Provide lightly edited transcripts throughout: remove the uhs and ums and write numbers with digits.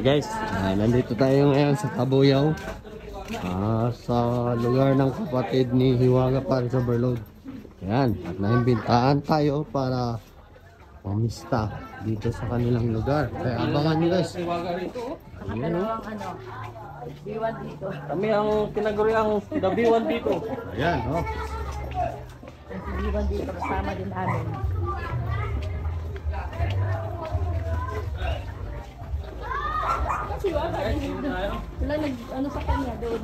Guys, nandito tayo ngayon sa Kabuyaw, sa lugar ng kapatid ni Hiwaga Paris Overload. Ayan, at nahimbintaan tayo para mamista dito sa kanilang lugar. Kaya abangan nyo guys. Ayan, B1 dito. Kami ang tinaguriang the B1 dito. ayan, oh. B1 dito kasama din namin. Wala nag ano sa kanya doon.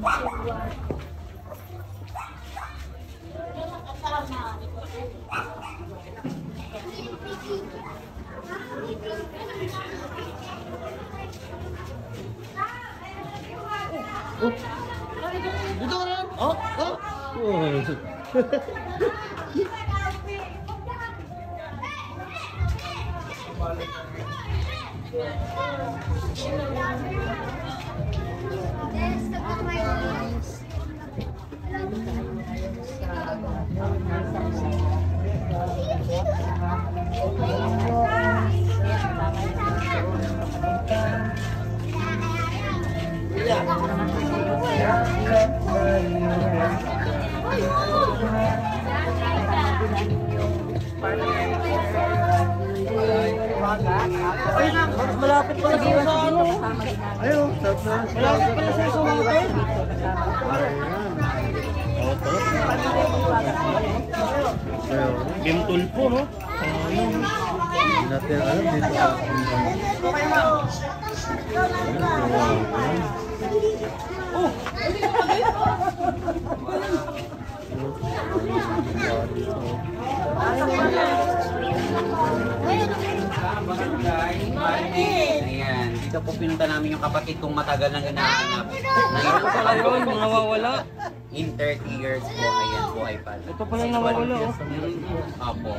Dito ka rin! Oh! Oh! Malapit pala sa ano. Ayun, Malapit pala sa sumatin. Game tulpo, no? Hindi natin alam dito sa Ayan, dito po pinunta namin yung kapatid kong matagal nang hinahanap. Ito pala yun, nawawala. In 30 years po, ayan, buhay pa. Ito pala yung nawawala, oh. Opo.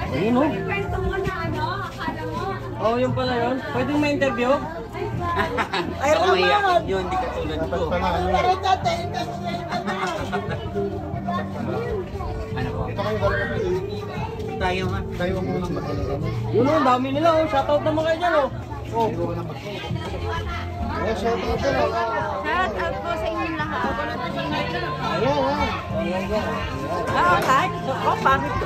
Ayun, oh. Oh, yun pala yun. Pwedeng ma-interview? Baka mahiyakin yun, hindi katulad ko. Ano po? Tayo nga. tayo muna Yun, oh, dami nila, oh. Shoutout naman kayo dyan, oh. Oh. shout out sila. Shout out po sa inyong lahat. Ayan. Ah, kahit ito ko, pangit ko.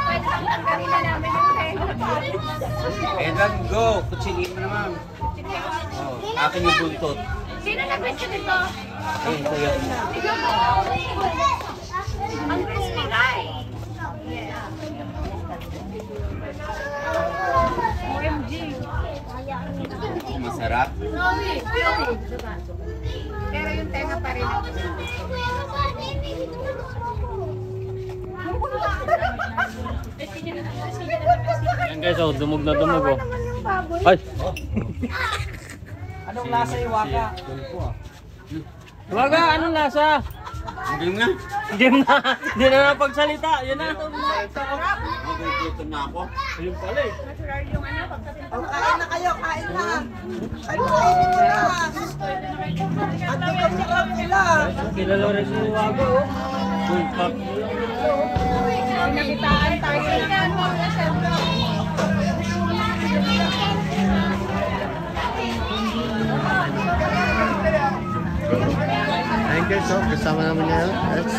Pwede kang tanggalin na namin yung tenga. Ayan lang, go! Kutsiliin mo naman. Oh, akin yung buntot. Sino nag-question nito? Ayun, kuya. Tignan mo. Ang crispy guy. OMG. Masarap. Pero yung tenga pa rin. Ayan guys, oh, dumog na dumog, oh. Ay! Anong lasa yung waka? Waga, anong lasa? Hindi nga. Hindi na napagsalita. Yun na. Nagluto na ako. Ayun pala eh. Kain na kayo, kain na. Kainin nyo na. At nagkakasarap nila. Kilala rin si Waga, oh. Full pack. Nakitaan tayo. Ayun guys, so kasama naman niya. Yes.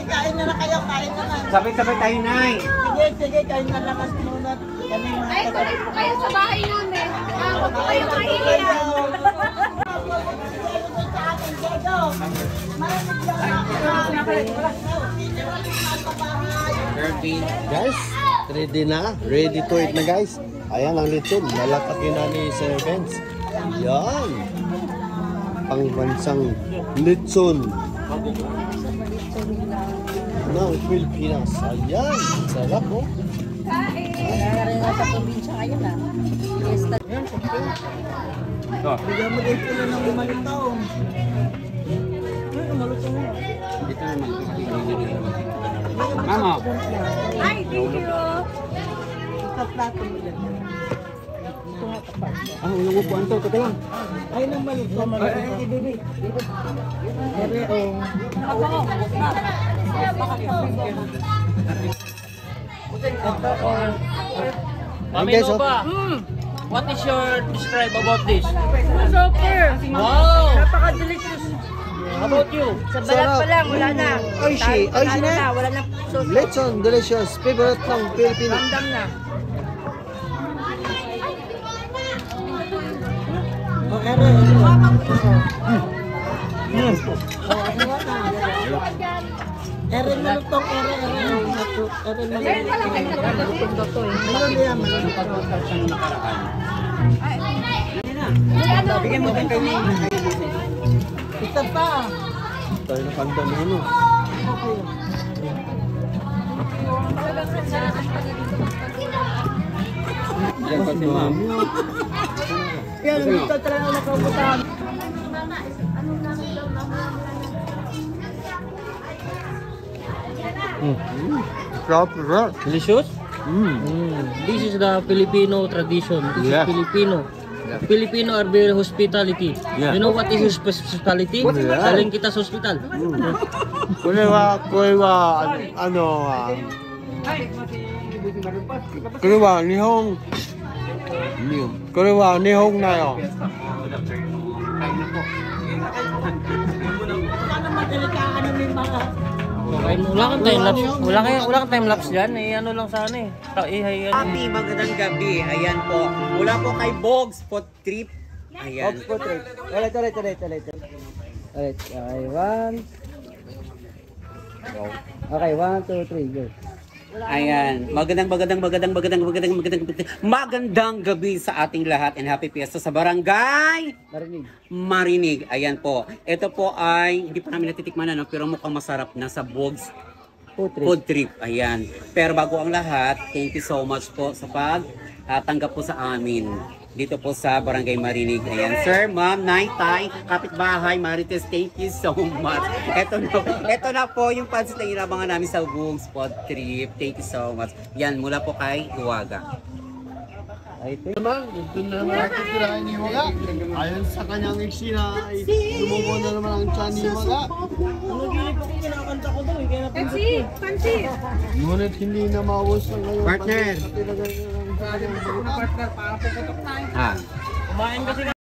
Kain na kayo, kain na. Sabay-sabay tayo, Nay. Sige, kain na lakas muna. Kami mga Ay, tuloy po kayo sa bahay namin. Huwag po kayo mahihiyan. Kirby. Guys, ready na. Ready to eat na guys. Ayan ang lechon. Lalatakin na ni Sir Vince. Yan. Pangbansang lechon ng Pilipinas. Ayan. Sarap, oh. Rin na sa probinsya kayo na. Fiesta. bigyan mo din sila ng 5 taon. Dito naman. Mama. Ay, thank you. Ikaplato mo yan. Ah, walang upuan to. Teka lang. Ay, nang malutong. Ay, baby. Ere, oh. Ito, oh. Mami guys, oh. Nova, what is your describe about this? Super! Wow! Napaka-delicious. How about you? Sa balat pa lang, wala na. Oishi, oishi Ano na. na, wala na sauce. Lechon, delicious. Favorite ng Pilipino. Ramdam na. Oh, ere. Ere, malutong, ere. Ere, malutong. Malutong na to eh. Ano yan, malutong. Bigyan mo kay Nene. Isa pa. Tayo na kanta na ano. Yan pa si ma'am. Yan, dito talaga nakabutan. Crap, crap. Delicious? Mm. This is the Filipino tradition. This Yeah. is Filipino. Filipino are very hospitality. Yeah. You know what is hospitality? Yeah. Saling kita sa hospital. Ano magalikaan ng may mga... Wala kang time lapse. Wala kang time lapse diyan. Eh ano lang sana eh. Happy, magandang gabi. Ayan po. Mula po kay Bogs Food Trip. Ayan. Ulit. Okay, one, two, three, go. Ayan. Magandang gabi sa ating lahat and happy fiesta sa barangay Marinig. Marinig. Ayan po. Ito po ay, hindi pa namin natitikman ano, pero mukhang masarap na sa Bogs Food Trip. Ayan. Pero bago ang lahat, thank you so much po sa pagtanggap po sa amin. Dito po sa Barangay Marinig. Ayan, sir, ma'am, Naitay, kapitbahay, Marites, thank you so much. Ito na po yung pansit na inabangan namin sa Bogs Food Trip. Thank you so much. Yan, mula po kay Huwaga. Naman, ito na naman natin kirain ni Waga. Ayon sa kanyang eksina, ay lumubo na naman ang tiyan ni Waga. Pansi! Ngunit hindi na maubos ang ngayon. Partner! At ilagay na lang sa kanyang Ha? Kumain kasi